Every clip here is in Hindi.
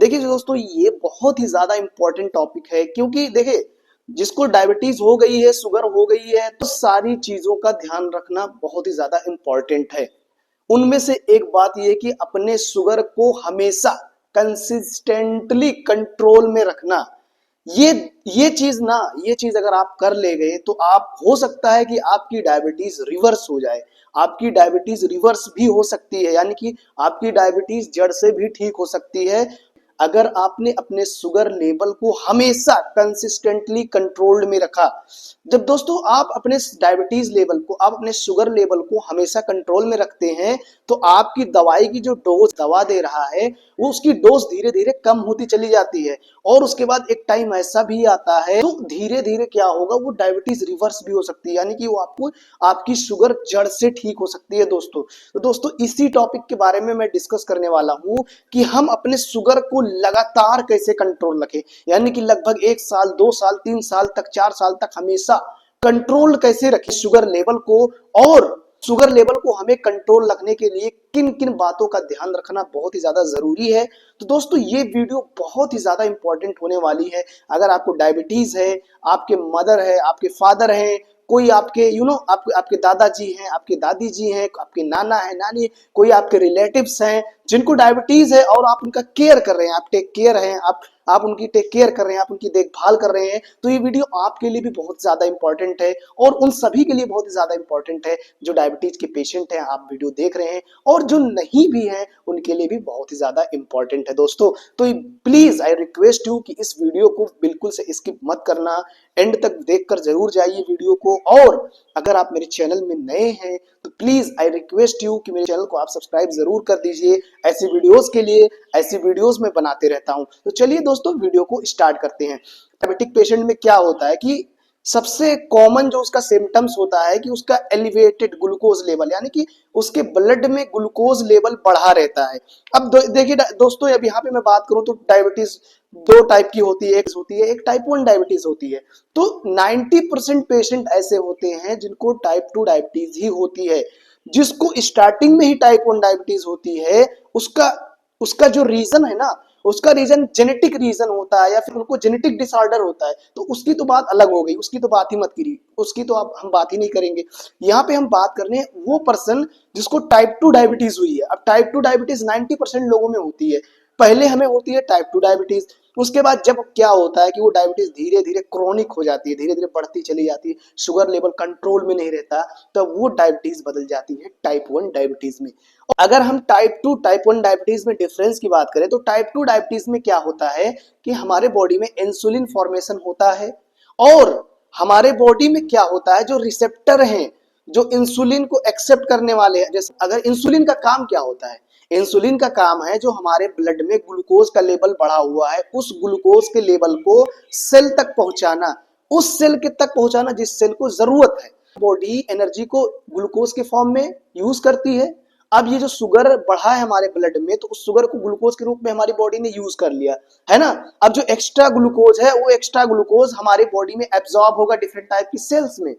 देखिए दोस्तों, ये बहुत ही ज्यादा इंपॉर्टेंट टॉपिक है, क्योंकि देखिए जिसको डायबिटीज हो गई है, शुगर हो गई है, तो सारी चीजों का ध्यान रखना बहुत ही ज्यादा इंपॉर्टेंट है। उनमें से एक बात यह है कि अपने शुगर को हमेशा कंसिस्टेंटली कंट्रोल में रखना। ये ये चीज अगर आप कर ले गए तो आप, हो सकता है कि आपकी डायबिटीज रिवर्स हो जाए। आपकी डायबिटीज रिवर्स भी हो सकती है, यानी कि आपकी डायबिटीज जड़ से भी ठीक हो सकती है, अगर आपने अपने शुगर लेवल को हमेशा कंसिस्टेंटली कंट्रोल्ड में रखा। जब दोस्तों आप अपने डायबिटीज लेवल को, आप अपने शुगर लेवल को हमेशा कंट्रोल में रखते हैं, तो आपकी दवाई की जो डोज दवा दे रहा है, वो उसकी डोज धीरे धीरे कम होती चली जाती है। और उसके बाद एक टाइम ऐसा भी आता है, तो धीरे धीरे क्या होगा, वो डायबिटीज रिवर्स भी हो सकती है, यानी कि वो आपको, आपकी शुगर जड़ से ठीक हो सकती है दोस्तों। तो दोस्तों इसी टॉपिक के बारे में मैं डिस्कस करने वाला हूं कि हम अपने शुगर को लगातार कैसे कंट्रोल रखें, यानी कि लगभग 1 साल, 2 साल, 3 साल तक, 4 साल तक हमेशा कंट्रोल कैसे रखें शुगर लेवल को। और शुगर लेवल को हमें कंट्रोल रखने के लिए किन किन बातों का ध्यान रखना बहुत ही ज्यादा जरूरी है। तो दोस्तों ये वीडियो बहुत ही ज्यादा इंपॉर्टेंट होने वाली है। अगर आपको डायबिटीज है, आपके मदर है, आपके फादर है, कोई आपके आपके दादाजी हैं, आपके दादी जी हैं, आपके नाना है, नानी है, कोई आपके रिलेटिव्स हैं जिनको डायबिटीज है और आप उनका केयर कर रहे हैं, आप टेक केयर हैं, आप उनकी टेक केयर कर रहे हैं, आप उनकी देखभाल कर रहे हैं, तो ये वीडियो आपके लिए भी बहुत ज्यादा इंपॉर्टेंट है और उन सभी के लिए बहुत ज्यादा इंपॉर्टेंट है जो डायबिटीज के पेशेंट हैं, आप वीडियो देख रहे हैं, और जो नहीं भी हैं उनके लिए भी बहुत ही ज्यादा इंपॉर्टेंट है दोस्तों। तो प्लीज आई रिक्वेस्ट यू कि इस वीडियो को बिल्कुल से स्किप मत करना, एंड तक देखकर जरूर जाइए वीडियो को। और अगर आप मेरे चैनल में नए हैं तो प्लीज आई रिक्वेस्ट यू कि मेरे चैनल को आप सब्सक्राइब जरूर कर दीजिए, ऐसी वीडियोस के लिए। ऐसी वीडियोस मैं बनाते रहता हूं। तो चलिए दोस्तों वीडियो को स्टार्ट करते हैं। डायबिटिक पेशेंट में क्या होता है कि सबसे कॉमन जो उसका सिम्टम्स होता है कि उसका एलिवेटेड ग्लूकोज लेवल, यानी कि उसके ब्लड में ग्लूकोज लेवल बढ़ा रहता है। अब देखिए दोस्तों, अब यहाँ पे मैं बात करूं तो डायबिटीज दो टाइप की होती है, एक टाइप 1 डायबिटीज होती है। तो 90% पेशेंट ऐसे होते हैं जिनको टाइप 2 डायबिटीज ही होती है। जिसको स्टार्टिंग में ही टाइप 1 डायबिटीज होती है, उसका उसका जो रीजन है ना, उसका रीजन जेनेटिक रीजन होता है या फिर उनको जेनेटिक डिसऑर्डर होता है, तो उसकी तो बात अलग हो गई, उसकी तो बात ही मत करिए, उसकी तो अब हम बात ही नहीं करेंगे। यहाँ पे हम बात कर रहे हैं वो पर्सन जिसको टाइप 2 डायबिटीज हुई है। अब टाइप 2 डायबिटीज 90% लोगों में होती है। पहले हमें होती है टाइप 2 डायबिटीज, उसके बाद जब क्या होता है कि वो डायबिटीज धीरे धीरे क्रॉनिक हो जाती है, धीरे धीरे बढ़ती चली जाती है, शुगर लेवल कंट्रोल में नहीं रहता, तब वो डायबिटीज बदल जाती है टाइप 1 डायबिटीज में। अगर हम टाइप 1 डायबिटीज में डिफरेंस की बात करें, तो टाइप 2 डायबिटीज में क्या होता है कि हमारे बॉडी में इंसुलिन फॉर्मेशन होता है, और हमारे बॉडी में क्या होता है, जो रिसेप्टर हैं, जो इंसुलिन को एक्सेप्ट करने वाले हैं। जैसे अगर इंसुलिन का काम क्या होता है, इंसुलिन का काम है जो हमारे ब्लड में ग्लूकोज का लेवल बढ़ा हुआ है, उस ग्लूकोज के लेवल को सेल तक पहुंचाना, उस सेल के तक पहुंचाना जिस सेल को जरूरत है। बॉडी एनर्जी को ग्लूकोज के फॉर्म में यूज करती है। अब ये जो शुगर बढ़ा है हमारे ब्लड में, तो उस शुगर को ग्लूकोज के रूप में हमारी बॉडी ने यूज कर लिया है ना। अब जो एक्स्ट्रा ग्लूकोज है, वो एक्स्ट्रा ग्लूकोज हमारी बॉडी में एब्जॉर्ब होगा डिफरेंट टाइप की सेल्स में।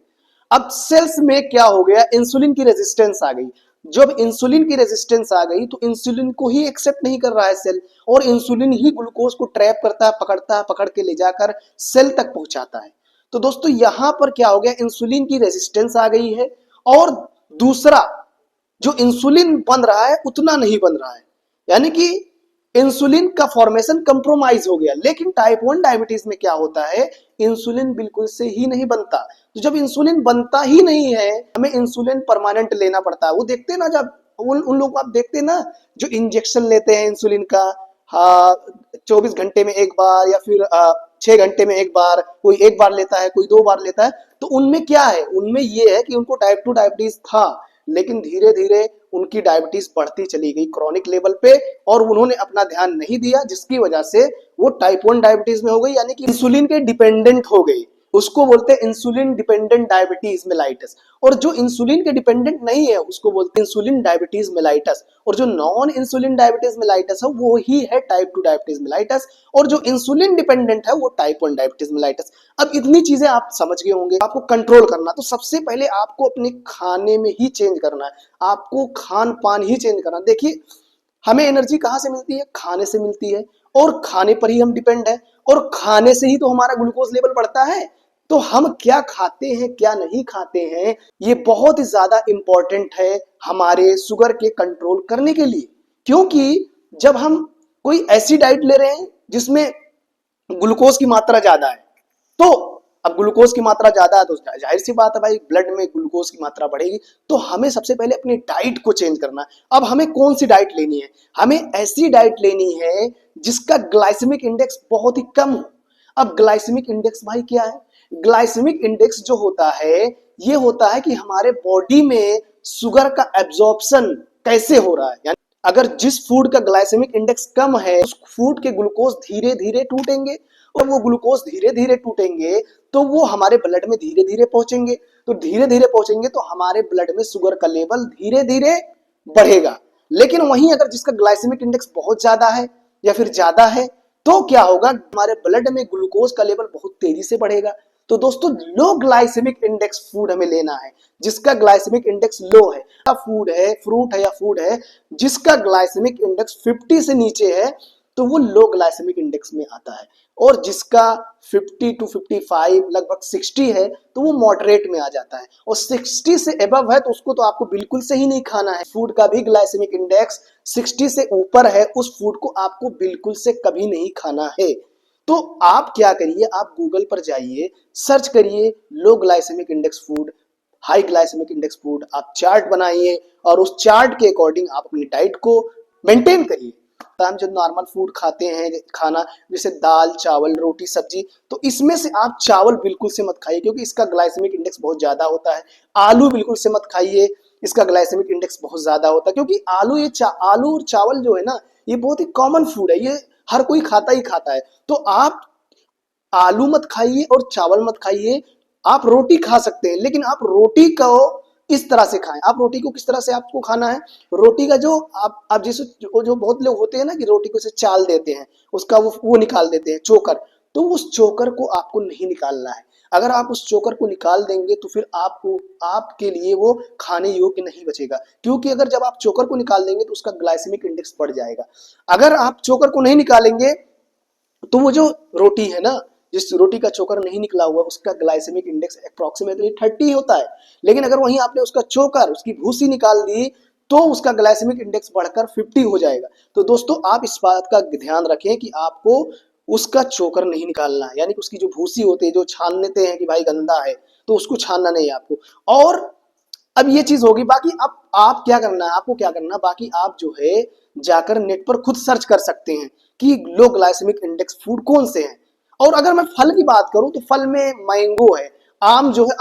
अब सेल्स में क्या हो गया, इंसुलिन की रेजिस्टेंस आ गई। जब इंसुलिन की रेजिस्टेंस आ गई तो इंसुलिन को ही एक्सेप्ट नहीं कर रहा है सेल, और इंसुलिन ही ग्लूकोज को ट्रैप करता है, पकड़ता है, पकड़ के ले जाकर सेल तक पहुंचाता है। तो दोस्तों यहां पर क्या हो गया, इंसुलिन की रेजिस्टेंस आ गई है, और दूसरा जो इंसुलिन बन रहा है उतना नहीं बन रहा है, यानी कि इंसुलिन का फॉर्मेशन कंप्रोमाइज हो गया। लेकिन टाइप 1 डायबिटीज में क्या होता है, इंसुलिन बिल्कुल से ही नहीं बनता। तो जब इंसुलिन बनता ही नहीं है, हमें इंसुलिन परमानेंट लेना पड़ता है। वो देखते हैं ना, जब उन लोग आप देखते हैं ना जो इंजेक्शन लेते हैं इंसुलिन का, हाँ, 24 घंटे में एक बार या फिर 6 घंटे में एक बार, कोई एक बार लेता है, कोई 2 बार लेता है। तो उनमें क्या है, उनमें ये है कि उनको टाइप 2 डायबिटीज था, लेकिन धीरे धीरे उनकी डायबिटीज बढ़ती चली गई क्रॉनिक लेवल पे, और उन्होंने अपना ध्यान नहीं दिया, जिसकी वजह से वो टाइप 1 डायबिटीज में हो गई, यानी कि इंसुलिन के डिपेंडेंट हो गई। उसको बोलते हैं इंसुलिन डिपेंडेंट डायबिटीज मेलाइटस। और जो इंसुलिन के डिपेंडेंट नहीं है उसको बोलते हैं इंसुलिन डायबिटीज मेलाइटस। और जो नॉन इंसुलिन डायबिटीज मेलाइटस है वो ही है टाइप 2 डायबिटीज मेलाइटस, और जो इंसुलिन डिपेंडेंट है वो टाइप 1 डायबिटीज मेलाइटस। अब इतनी चीजें आप समझ गए होंगे। आपको कंट्रोल करना, तो सबसे पहले आपको अपने खाने में ही चेंज करना है, आपको खान पान ही चेंज करना। देखिए हमें एनर्जी कहाँ से मिलती है, खाने से मिलती है, और खाने पर ही हम डिपेंड है, और खाने से ही तो हमारा ग्लूकोज लेवल बढ़ता है। तो हम क्या खाते हैं क्या नहीं खाते हैं, ये बहुत ही ज्यादा इंपॉर्टेंट है हमारे शुगर के कंट्रोल करने के लिए। क्योंकि जब हम कोई ऐसी डाइट ले रहे हैं जिसमें ग्लूकोज की मात्रा ज्यादा है, तो अब ग्लूकोज की मात्रा ज्यादा है तो जाहिर सी बात है भाई, ब्लड में ग्लूकोज की मात्रा बढ़ेगी। तो हमें सबसे पहले अपनी डाइट को चेंज करना है। अब हमें कौन सी डाइट लेनी है, हमें ऐसी डाइट लेनी है जिसका ग्लाइसेमिक इंडेक्स बहुत ही कम हो। अब ग्लाइसेमिक इंडेक्स भाई क्या है, ग्लाइसेमिक इंडेक्स जो होता है ये होता है कि हमारे बॉडी में शुगर का एब्जॉर्प्शन कैसे हो रहा है। यानी अगर जिस फूड का ग्लाइसेमिक इंडेक्स कम है उस फूड के ग्लूकोज धीरे धीरे टूटेंगे, और वो ग्लूकोज धीरे धीरे टूटेंगे तो वो हमारे ब्लड में धीरे धीरे पहुंचेंगे, तो धीरे धीरे पहुंचेंगे तो हमारे ब्लड में शुगर का लेवल धीरे धीरे बढ़ेगा। लेकिन वहीं अगर जिसका ग्लाइसेमिक इंडेक्स बहुत ज्यादा है या फिर ज्यादा है तो क्या होगा, हमारे ब्लड में ग्लूकोज का लेवल बहुत तेजी से बढ़ेगा। तो दोस्तों लो ग्लाइसेमिक इंडेक्स फूड हमें लेना है, जिसका ग्लाइसेमिक इंडेक्स लो है। फूड है, फ्रूट है या फूड है जिसका ग्लाइसेमिक इंडेक्स 50 से नीचे है तो वो लो ग्लाइसेमिक इंडेक्स में आता है, और जिसका 50 टू 55 लगभग 60 है तो वो मॉडरेट में आ जाता है, और 60 से एबव है तो उसको तो आपको बिल्कुल से ही नहीं खाना है। फूड का भी ग्लाइसेमिक इंडेक्स 60 से ऊपर है उस फूड को आपको बिल्कुल से कभी नहीं खाना है। तो आप क्या करिए, आप गूगल पर जाइए, सर्च करिए low glycemic index food, high glycemic index food, आप चार्ट बनाइए और उस चार्ट के अकॉर्डिंग आप अपनी डाइट को मेंटेन करिए। हम जो नॉर्मल फूड खाते हैं खाना, जैसे दाल चावल रोटी सब्जी, तो इसमें से आप चावल बिल्कुल से मत खाइए क्योंकि इसका ग्लाइसेमिक इंडेक्स बहुत ज्यादा होता है। आलू बिल्कुल से मत खाइए, इसका ग्लाइसेमिक इंडेक्स बहुत ज्यादा होता है, क्योंकि आलू और चावल जो है ना ये बहुत ही कॉमन फूड है, ये हर कोई खाता ही खाता है। तो आप आलू मत खाइए और चावल मत खाइए। आप रोटी खा सकते हैं लेकिन आप रोटी को इस तरह से खाएं। आप रोटी को किस तरह से आपको खाना है, रोटी का जो आप जैसे जो बहुत लोग होते हैं ना कि रोटी को से चाल देते हैं, उसका वो निकाल देते हैं चोकर, तो उस चोकर को आपको नहीं निकालना है। अगर आप उस चोकर को निकाल देंगे तो फिर आपको आपके लिए वो खाने योग्य नहीं बचेगा, क्योंकि अगर जब आप चोकर को निकाल देंगे तो उसका ग्लाइसेमिक इंडेक्स बढ़ जाएगा। अगर आप चोकर को नहीं निकालेंगे तो वो जो रोटी है ना, जिस रोटी का चोकर नहीं निकला हुआ उसका ग्लाइसेमिक इंडेक्स अप्रोक्सीमेटली 30 होता है, लेकिन अगर वहीं आपने उसका चोकर उसकी भूसी निकाल दी तो उसका ग्लाइसेमिक इंडेक्स बढ़कर 50 हो जाएगा। तो दोस्तों आप इस बात का ध्यान रखें कि आपको उसका चोकर नहीं निकालना है, यानी कि उसकी जो भूसी होती है जो छान लेते हैं कि भाई गंदा है तो उसको छानना नहीं है आपको। और अब ये चीज होगी, बाकी अब आप क्या करना है, आपको क्या करना, बाकी आप जो है जाकर नेट पर खुद सर्च कर सकते हैं कि लो ग्लाइसेमिक इंडेक्स फूड कौन से हैं। और अगर मैं फल की बात करूं तो फल में मैंगो है, आम जो है,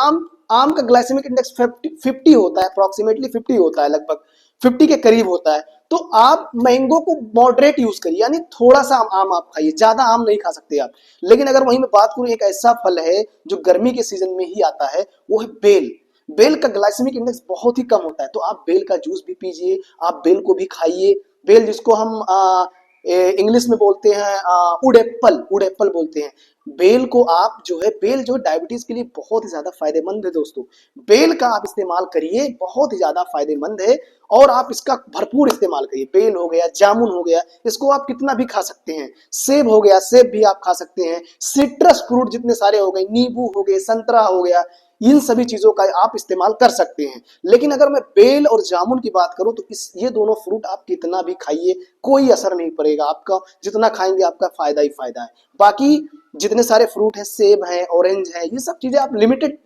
आम का ग्लाइसेमिक इंडेक्स 50 होता है, अप्रोक्सीमेटली 50 होता है, लगभग 50 के करीब होता है। तो आप मैंगो को मॉडरेट यूज करिए, यानी थोड़ा सा आम आप खाइए, ज्यादा आम नहीं खा सकते आप। लेकिन अगर वहीं मैं बात करूं एक ऐसा फल है जो गर्मी के सीजन में ही आता है, वो है बेल। बेल का ग्लाइसेमिक इंडेक्स बहुत ही कम होता है, तो आप बेल का जूस भी पीजिए, आप बेल को भी खाइए। बेल जिसको हम इंग्लिश में बोलते हैं उड एप्पल बोलते हैं। बेल को आप जो है, बेल जो डायबिटीज के लिए बहुत ही ज्यादा फायदेमंद है दोस्तों। बेल का आप इस्तेमाल करिए, बहुत ही ज्यादा फायदेमंद है, और आप इसका भरपूर इस्तेमाल करिए। बेल हो गया, जामुन हो गया, इसको आप कितना भी खा सकते हैं। सेब हो गया, सेब भी आप खा सकते हैं। सिट्रस फ्रूट जितने सारे हो गए, नींबू हो गए, संतरा हो गया, इन सभी चीजों का आप इस्तेमाल कर सकते हैं। लेकिन अगर मैं बेल और जामुन की बात करूं तो ये दोनों फ्रूट आप कितना भी खाइए कोई असर नहीं पड़ेगा, आपका जितना खाएंगे आपका फायदा ही फायदा है। बाकी जितने सारे फ्रूट हैं, सेब है, ऑरेंज है, ये सब चीजें आप लिमिटेड,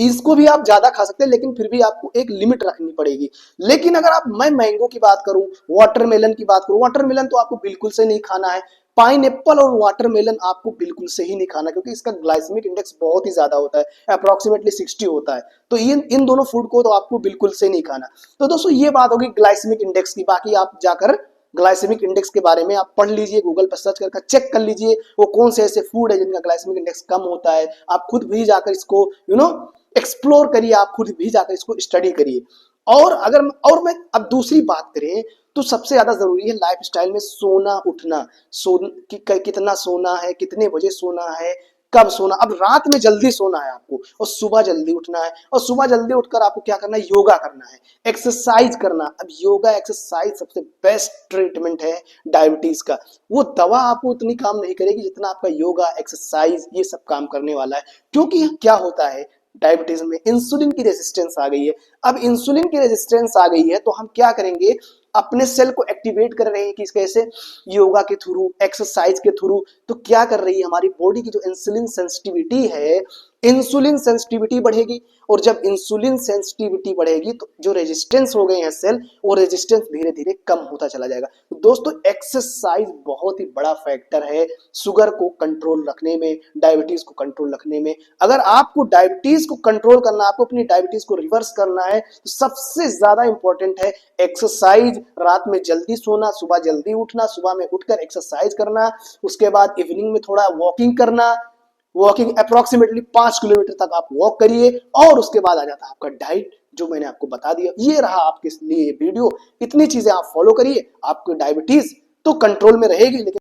इसको भी आप ज्यादा खा सकते हैं लेकिन फिर भी आपको एक लिमिट रखनी पड़ेगी। लेकिन अगर मैं मैंगो की बात करूं, वाटरमेलन की बात करूं, वाटरमेलन तो आपको बिल्कुल से नहीं खाना है। पाइन एप्पल और वाटरमेलन आपको बिल्कुल से ही नहीं खाना, क्योंकि इसका ग्लाइसेमिक इंडेक्स बहुत ही ज्यादा होता है, अप्रोक्सीमेटली 60 होता है। तो इन दोनों फूड को तो आपको बिल्कुल से नहीं खाना। तो दोस्तों ये बात होगी ग्लाइसेमिक इंडेक्स की। बाकी आप जाकर ग्लाइसेमिक इंडेक्स के बारे में आप पढ़ लीजिए, गूगल पर सर्च करके चेक कर लीजिए वो कौन से ऐसे फूड है जिनका ग्लाइसेमिक इंडेक्स कम होता है। आप खुद भी जाकर इसको एक्सप्लोर करिए, आप खुद भी जाकर इसको स्टडी करिए। और मैं अब दूसरी बात करें तो सबसे ज्यादा जरूरी है लाइफस्टाइल में सोना उठना। कितना सोना है, कितने बजे सोना है, कब सोना, अब रात में जल्दी सोना है आपको और सुबह जल्दी उठना है, और सुबह जल्दी उठकर आपको क्या करना है, योगा करना है, एक्सरसाइज करना। अब योगा एक्सरसाइज सबसे बेस्ट ट्रीटमेंट है डायबिटीज का। वो दवा आपको उतनी काम नहीं करेगी जितना आपका योगा एक्सरसाइज ये सब काम करने वाला है। क्योंकि क्या होता है डायबिटीज में, इंसुलिन की रेजिस्टेंस आ गई है। अब इंसुलिन की रेजिस्टेंस आ गई है तो हम क्या करेंगे, अपने सेल को एक्टिवेट कर रहे हैं कि कैसे, योगा के थ्रू, एक्सरसाइज के थ्रू। तो क्या कर रही है हमारी बॉडी की जो इंसुलिन सेंसिटिविटी है, इंसुलिन सेंसिटिविटी बढ़ेगी, और जब इंसुलिन सेंसिटिविटी बढ़ेगी तो जो रेजिस्टेंस हो गए हैं सेल, वो रेजिस्टेंस धीरे धीरे कम होता चला जाएगा। तो दोस्तों एक्सरसाइज बहुत ही बड़ा फैक्टर है शुगर को कंट्रोल रखने में, डायबिटीज को कंट्रोल रखने में। अगर आपको डायबिटीज को कंट्रोल करना, आपको अपनी डायबिटीज को रिवर्स करना है, तो सबसे ज्यादा इंपॉर्टेंट है एक्सरसाइज, रात में जल्दी सोना, सुबह जल्दी उठना, सुबह में उठकर एक्सरसाइज करना, उसके बाद इवनिंग में थोड़ा वॉकिंग करना। वॉकिंग अप्रोक्सीमेटली 5 किलोमीटर तक आप वॉक करिए, और उसके बाद आ जाता है आपका डाइट, जो मैंने आपको बता दिया। ये रहा आपके लिए वीडियो, इतनी चीजें आप फॉलो करिए, आपको डायबिटीज तो कंट्रोल में रहेगी, लेकिन